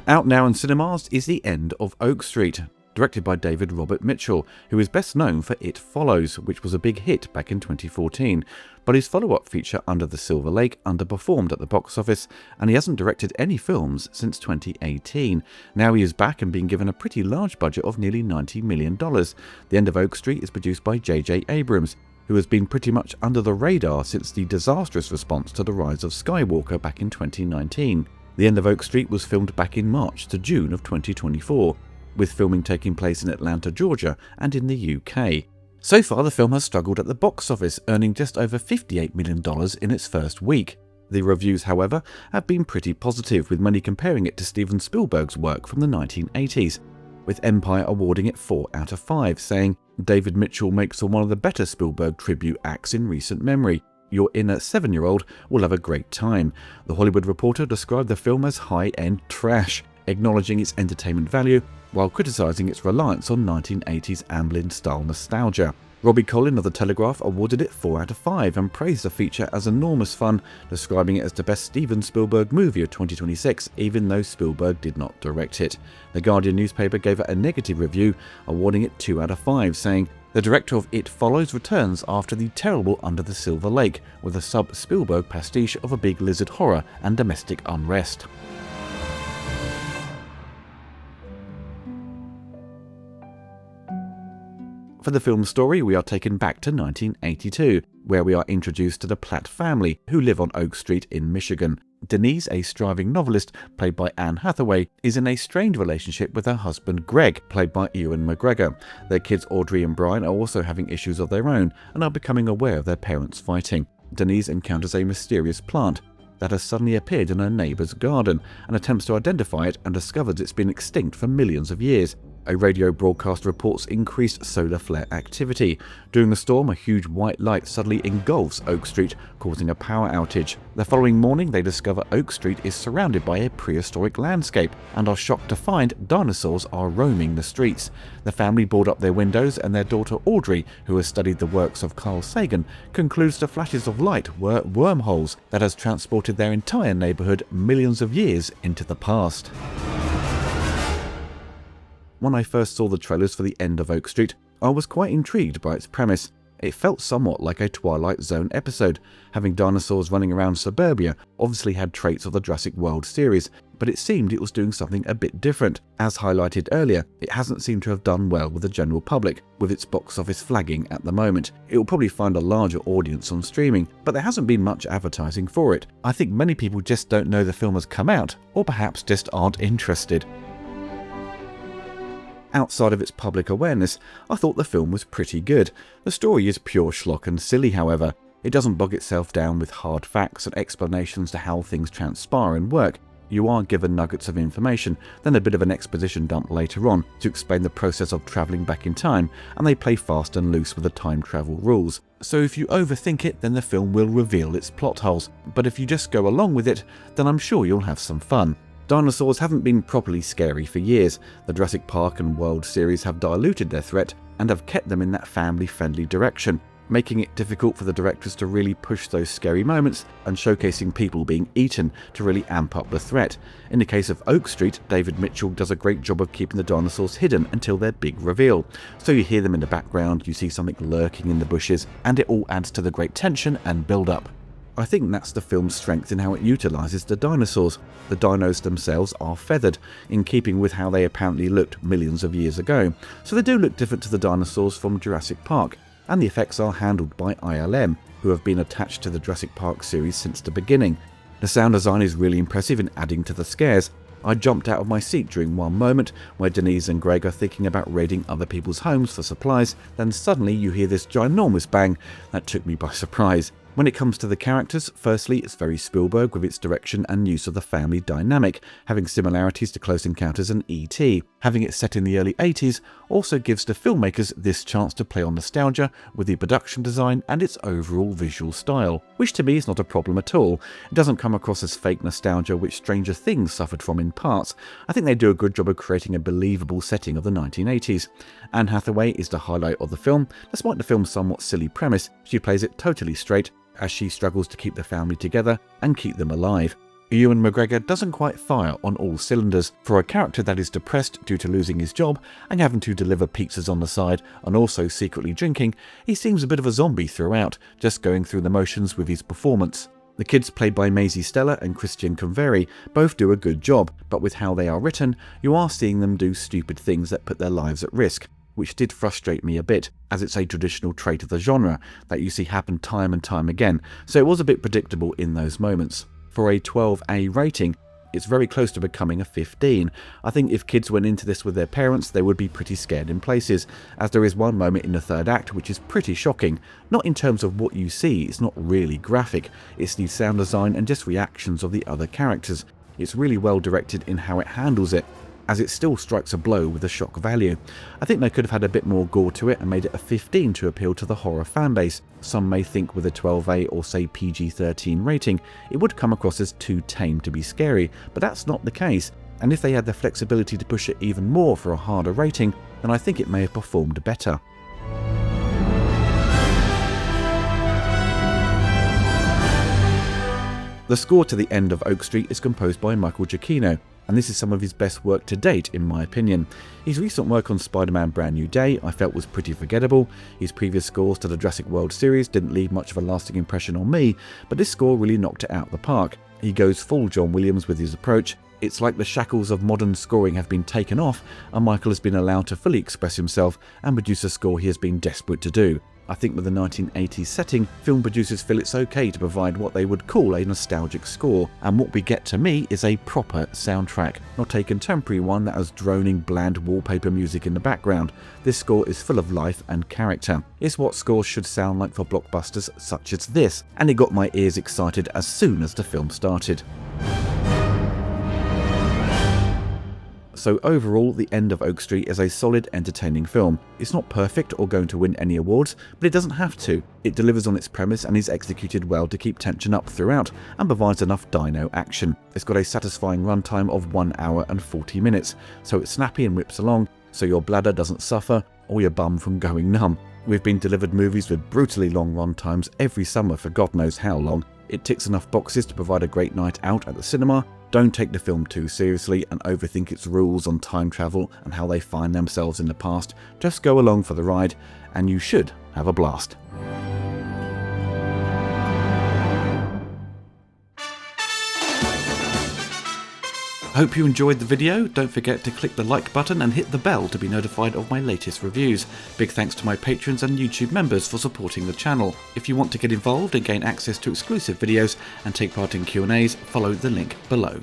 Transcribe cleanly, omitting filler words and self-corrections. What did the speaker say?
Out now in cinemas is The End of Oak Street, directed by David Robert Mitchell, who is best known for It Follows, which was a big hit back in 2014. But his follow-up feature Under the Silver Lake underperformed at the box office, and he hasn't directed any films since 2018. Now he is back and being given a pretty large budget of nearly $90 million. The End of Oak Street is produced by J.J. Abrams, who has been pretty much under the radar since the disastrous response to The Rise of Skywalker back in 2019. The End of Oak Street was filmed back in March to June of 2024, with filming taking place in Atlanta, Georgia and in the UK. So far, the film has struggled at the box office, earning just over $58 million in its first week. The reviews, however, have been pretty positive, with many comparing it to Steven Spielberg's work from the 1980s, with Empire awarding it 4 out of 5, saying, "David Mitchell makes for one of the better Spielberg tribute acts in recent memory. Your inner 7-year-old will have a great time." The Hollywood Reporter described the film as high-end trash, acknowledging its entertainment value while criticising its reliance on 1980s Amblin-style nostalgia. Robbie Collin of The Telegraph awarded it 4 out of 5 and praised the feature as enormous fun, describing it as the best Steven Spielberg movie of 2026, even though Spielberg did not direct it. The Guardian newspaper gave it a negative review, awarding it 2 out of 5, saying, "The director of It Follows returns after the terrible Under the Silver Lake, with a sub-Spielberg pastiche of a big lizard horror and domestic unrest." For the film's story, we are taken back to 1982, where we are introduced to the Platt family, who live on Oak Street in Michigan. Denise, a striving novelist, played by Anne Hathaway, is in a strained relationship with her husband Greg, played by Ewan McGregor. Their kids Audrey and Brian are also having issues of their own and are becoming aware of their parents fighting. Denise encounters a mysterious plant that has suddenly appeared in her neighbour's garden and attempts to identify it and discovers it's been extinct for millions of years. A radio broadcast reports increased solar flare activity. During the storm, a huge white light suddenly engulfs Oak Street, causing a power outage. The following morning, they discover Oak Street is surrounded by a prehistoric landscape and are shocked to find dinosaurs are roaming the streets. The family board up their windows, and their daughter Audrey, who has studied the works of Carl Sagan, concludes the flashes of light were wormholes that has transported their entire neighbourhood millions of years into the past. When I first saw the trailers for The End of Oak Street, I was quite intrigued by its premise. It felt somewhat like a Twilight Zone episode. Having dinosaurs running around suburbia obviously had traits of the Jurassic World series, but it seemed it was doing something a bit different. As highlighted earlier, it hasn't seemed to have done well with the general public, with its box office flagging at the moment. It will probably find a larger audience on streaming, but there hasn't been much advertising for it. I think many people just don't know the film has come out, or perhaps just aren't interested. Outside of its public awareness, I thought the film was pretty good. The story is pure schlock and silly, however. It doesn't bog itself down with hard facts and explanations to how things transpire and work. You are given nuggets of information, then a bit of an exposition dump later on to explain the process of travelling back in time, and they play fast and loose with the time travel rules. So if you overthink it, then the film will reveal its plot holes, but if you just go along with it, then I'm sure you'll have some fun. Dinosaurs haven't been properly scary for years. The Jurassic Park and World series have diluted their threat and have kept them in that family-friendly direction, making it difficult for the directors to really push those scary moments and showcasing people being eaten to really amp up the threat. In the case of Oak Street, David Mitchell does a great job of keeping the dinosaurs hidden until their big reveal. So you hear them in the background, you see something lurking in the bushes, and it all adds to the great tension and build-up. I think that's the film's strength in how it utilises the dinosaurs. The dinos themselves are feathered, in keeping with how they apparently looked millions of years ago, so they do look different to the dinosaurs from Jurassic Park, and the effects are handled by ILM, who have been attached to the Jurassic Park series since the beginning. The sound design is really impressive in adding to the scares. I jumped out of my seat during one moment where Denise and Greg are thinking about raiding other people's homes for supplies, then suddenly you hear this ginormous bang that took me by surprise. When it comes to the characters, firstly, it's very Spielberg with its direction and use of the family dynamic, having similarities to Close Encounters and E.T. Having it set in the early 80s also gives the filmmakers this chance to play on nostalgia with the production design and its overall visual style, which to me is not a problem at all. It doesn't come across as fake nostalgia, which Stranger Things suffered from in parts. I think they do a good job of creating a believable setting of the 1980s. Anne Hathaway is the highlight of the film. Despite the film's somewhat silly premise, she plays it totally straight, as she struggles to keep the family together and keep them alive. Ewan McGregor doesn't quite fire on all cylinders. For a character that is depressed due to losing his job and having to deliver pizzas on the side and also secretly drinking, he seems a bit of a zombie throughout, just going through the motions with his performance. The kids played by Maisie Stella and Christian Convery both do a good job, but with how they are written, you are seeing them do stupid things that put their lives at risk, which did frustrate me a bit, as it's a traditional trait of the genre that you see happen time and time again, so it was a bit predictable in those moments. For a 12A rating, it's very close to becoming a 15. I think if kids went into this with their parents, they would be pretty scared in places, as there is one moment in the third act which is pretty shocking. Not in terms of what you see, it's not really graphic, it's the sound design and just reactions of the other characters. It's really well directed in how it handles it, as it still strikes a blow with the shock value. I think they could have had a bit more gore to it and made it a 15 to appeal to the horror fanbase. Some may think with a 12A or say PG-13 rating, it would come across as too tame to be scary, but that's not the case, and if they had the flexibility to push it even more for a harder rating, then I think it may have performed better. The score to the end of Oak Street is composed by Michael Giacchino, and this is some of his best work to date in my opinion. His recent work on Spider-Man Brand New Day I felt was pretty forgettable. His previous scores to the Jurassic World series didn't leave much of a lasting impression on me, but this score really knocked it out of the park. He goes full John Williams with his approach. It's like the shackles of modern scoring have been taken off and Michael has been allowed to fully express himself and produce a score he has been desperate to do. I think with the 1980s setting, film producers feel it's okay to provide what they would call a nostalgic score, and what we get to me is a proper soundtrack, not a contemporary one that has droning, bland wallpaper music in the background. This score is full of life and character. It's what scores should sound like for blockbusters such as this, and it got my ears excited as soon as the film started. So overall, The End of Oak Street is a solid, entertaining film. It's not perfect or going to win any awards, but it doesn't have to. It delivers on its premise and is executed well to keep tension up throughout and provides enough dino action. It's got a satisfying runtime of 1 hour and 40 minutes, so it's snappy and whips along, so your bladder doesn't suffer or your bum from going numb. We've been delivered movies with brutally long runtimes every summer for God knows how long. It ticks enough boxes to provide a great night out at the cinema. Don't take the film too seriously and overthink its rules on time travel and how they find themselves in the past. Just go along for the ride and you should have a blast. Hope you enjoyed the video. Don't forget to click the like button and hit the bell to be notified of my latest reviews. Big thanks to my patrons and YouTube members for supporting the channel. If you want to get involved and gain access to exclusive videos and take part in Q&As, follow the link below.